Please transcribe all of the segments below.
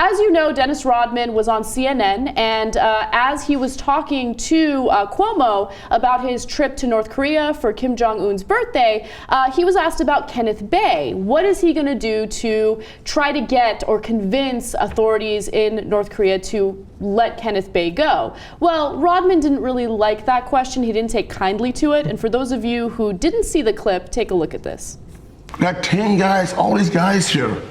as you know, Dennis Rodman was on CNN, and as he was talking to Cuomo about his trip to North Korea for Kim Jong Un's birthday, he was asked about Kenneth Bae. What is he going to do to try to get or convince authorities in North Korea to let Kenneth Bae go? Well, Rodman didn't really like that question. He didn't take kindly to it. And for those of you who didn't see the clip, take a look at this. Got 10 guys, all these guys here.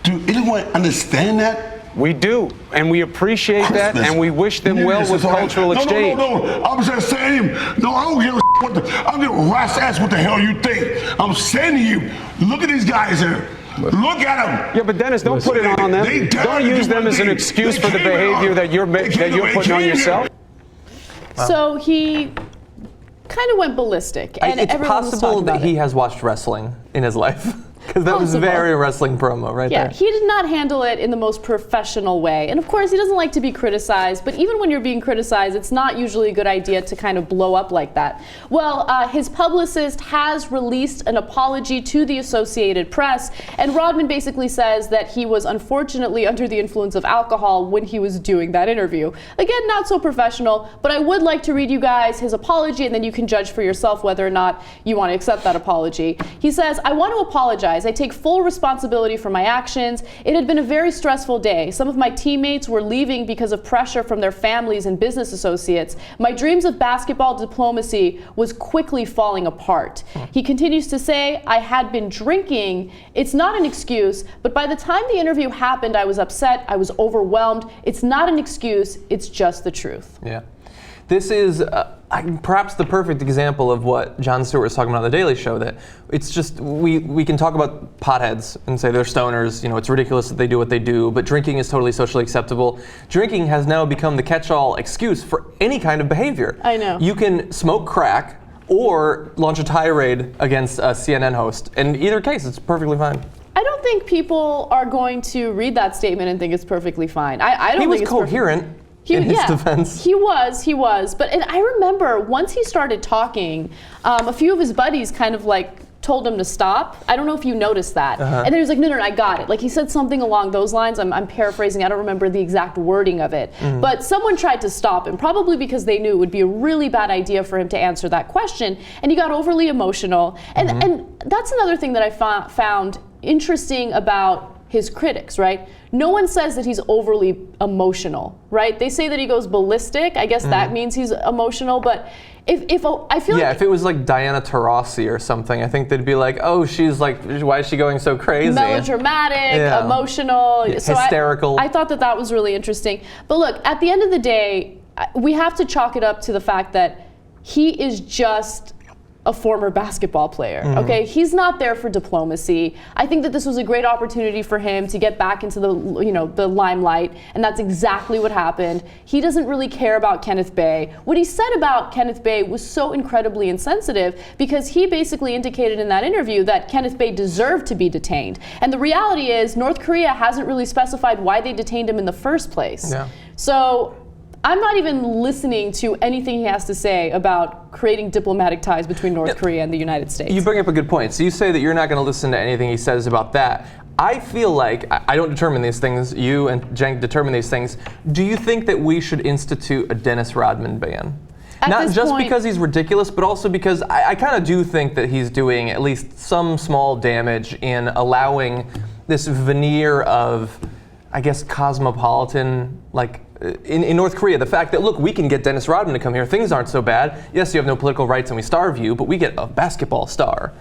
Do anyone understand that? We do, and we appreciate that, and we wish them well with cultural exchange. No. I'm just saying, no, I don't give a what the, I don't give a rat's ass what the hell you think. I'm saying to you, look at these guys here. Look at them. Yeah, but Dennis, don't put it on them. Don't use them as an excuse for the behavior that you're putting on yourself. So he kind of went ballistic, and it's everyone was possible talking that about he it. has watched wrestling in his life. Because that was very wrestling promo right there. Yeah, he did not handle it in the most professional way. And of course, he doesn't like to be criticized, but even when you're being criticized, it's not usually a good idea to kind of blow up like that. Well, his publicist has released an apology to the Associated Press, and Rodman basically says that he was unfortunately under the influence of alcohol when he was doing that interview. Again, not so professional, but I would like to read you guys his apology, and then you can judge for yourself whether or not you want to accept that apology. He says, "I want to apologize. I take full responsibility for my actions. It had been a very stressful day. Some of my teammates were leaving because of pressure from their families and business associates. My dreams of basketball diplomacy was quickly falling apart." He continues to say, "I had been drinking. It's not an excuse, but by the time the interview happened, I was upset. I was overwhelmed. It's not an excuse. It's just the truth." Yeah. This is perhaps the perfect example of what Jon Stewart was talking about on The Daily Show, that it's just, we can talk about potheads and say they're stoners, you know, it's ridiculous that they do what they do, but drinking is totally socially acceptable. Drinking has now become the catch-all excuse for any kind of behavior. I know. You can smoke crack or launch a tirade against a CNN host. In either case, it's perfectly fine. I don't think people are going to read that statement and think it's perfectly fine. I don't he was think it's coherent. In his defense. He was. But and I remember once he started talking, a few of his buddies kind of like told him to stop. I don't know if you noticed that. And then he was like, no, I got it. Like he said something along those lines. I'm paraphrasing. I don't remember the exact wording of it. But someone tried to stop him, probably because they knew it would be a really bad idea for him to answer that question. And he got overly emotional. And that's another thing that I found interesting about his critics, right? No one says that he's overly emotional, right? They say that he goes ballistic. I guess that means he's emotional, but if I feel like... if it was like Diana Taurasi or something, I think they'd be like, oh, she's like, why is she going so crazy? Melodramatic, emotional. So hysterical. I thought that was really interesting. But look, at the end of the day, we have to chalk it up to the fact that he is just a former basketball player, okay? He's not there for diplomacy. I think that this was a great opportunity for him to get back into the limelight, and that's exactly what happened. He doesn't really care about Kenneth Bae. What he said about Kenneth Bae was so incredibly insensitive because he basically indicated in that interview that Kenneth Bae deserved to be detained. And the reality is North Korea hasn't really specified why they detained him in the first place. Yeah. So I'm not even listening to anything he has to say about creating diplomatic ties between North Korea and the United States. You bring up a good point. So you say that you're not going to listen to anything he says about that. I feel like, I don't determine these things, you and Cenk determine these things. Do you think that we should institute a Dennis Rodman ban? Not just because he's ridiculous, but also because I kind of do think that he's doing at least some small damage in allowing this veneer of, I guess, cosmopolitan, like, in North Korea, the fact that, look, we can get Dennis Rodman to come here, things aren't so bad. Yes, you have no political rights and we starve you, but we get a basketball star.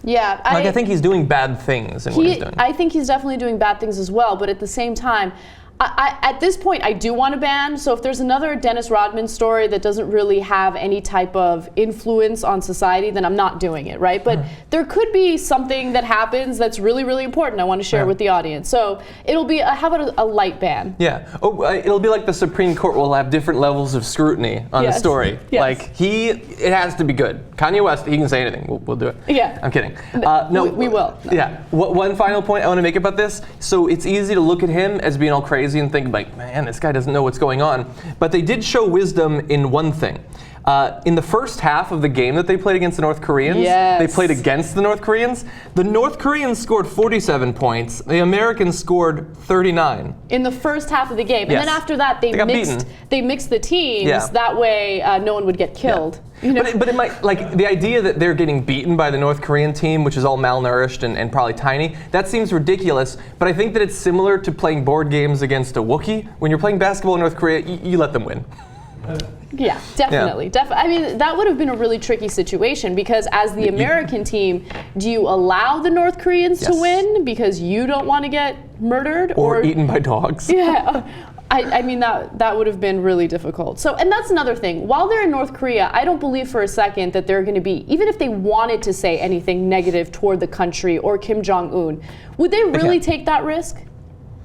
Yeah. I think he's doing bad things in what he's doing. I think he's definitely doing bad things as well, but at the same time, at this point, I do want to ban. So if there's another Dennis Rodman story that doesn't really have any type of influence on society, then I'm not doing it, right? But there could be something that happens that's really, really important. I want to share with the audience. So it'll be, how about a light ban? Yeah. Oh, it'll be like the Supreme Court will have different levels of scrutiny on the story. Yes. Like it has to be good. Kanye West, he can say anything. We'll do it. Yeah. I'm kidding. No, we will. No. Yeah. One final point I want to make about this. So it's easy to look at him as being all crazy and think like, man, this guy doesn't know what's going on. But they did show wisdom in one thing. In the first half of the game that they played against the North Koreans, they played against the North Koreans. The North Koreans scored 47 points. The Americans scored 39. In the first half of the game. And then after that, they mixed the teams. That way no one would get killed. You know? But it might, like, the idea that they're getting beaten by the North Korean team, which is all malnourished and probably tiny, that seems ridiculous. But I think that it's similar to playing board games against a Wookiee. When you're playing basketball in North Korea, you let them win. Yeah, definitely. I mean, that would have been a really tricky situation because as the American team, do you allow the North Koreans to win because you don't want to get murdered? Or eaten by dogs. Yeah. I mean, that would have been really difficult. So, and that's another thing. While they're in North Korea, I don't believe for a second that they're going to be, even if they wanted to say anything negative toward the country or Kim Jong Un, would they really take that risk?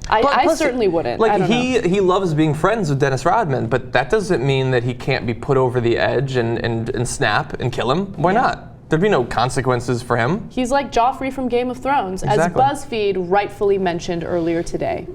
I certainly wouldn't. Like, he loves being friends with Dennis Rodman, but that doesn't mean that he can't be put over the edge and snap and kill him. Why not? There'd be no consequences for him. He's like Joffrey from Game of Thrones, as BuzzFeed rightfully mentioned earlier today.